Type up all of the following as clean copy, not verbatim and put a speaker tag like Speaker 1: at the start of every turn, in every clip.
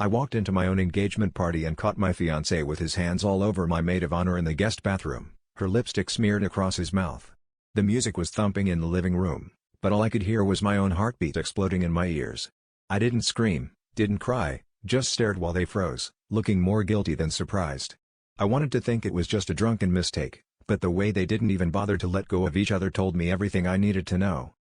Speaker 1: I walked into my own engagement party and caught my fiancé with his hands all over my maid of honor in the guest bathroom, her lipstick smeared across his mouth. The music was thumping in the living room, but all I could hear was my own heartbeat exploding in my ears. I didn't scream, didn't cry, just stared while they froze, looking more guilty than surprised. I wanted to think it was just a drunken mistake, but the way they didn't even bother to let go of each other told me everything I needed to know.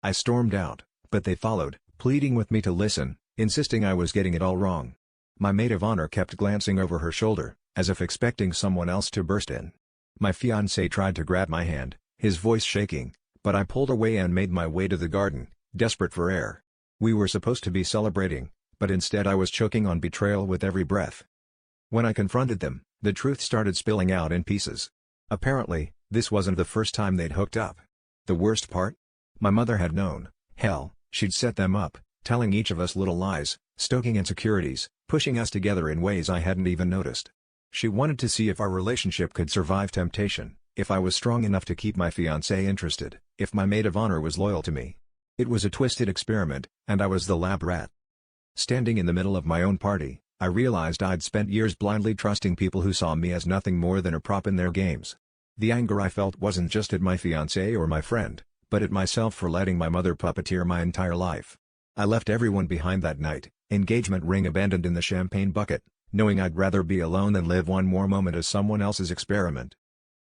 Speaker 1: I stormed out, but they followed, pleading with me to listen, insisting I was getting it all wrong. My maid of honor kept glancing over her shoulder, as if expecting someone else to burst in. My fiancé tried to grab my hand, his voice shaking, but I pulled away and made my way to the garden, desperate for air. We were supposed to be celebrating, but instead I was choking on betrayal with every breath. When I confronted them, the truth started spilling out in pieces. Apparently, this wasn't the first time they'd hooked up. The worst part? My mother had known. Hell, she'd set them up, telling each of us little lies, stoking insecurities, pushing us together in ways I hadn't even noticed. She wanted to see if our relationship could survive temptation, if I was strong enough to keep my fiancé interested, if my maid of honor was loyal to me. It was a twisted experiment, and I was the lab rat. Standing in the middle of my own party, I realized I'd spent years blindly trusting people who saw me as nothing more than a prop in their games. The anger I felt wasn't just at my fiancé or my friend, but at myself for letting my mother puppeteer my entire life. I left everyone behind that night, engagement ring abandoned in the champagne bucket, knowing I'd rather be alone than live one more moment as someone else's experiment.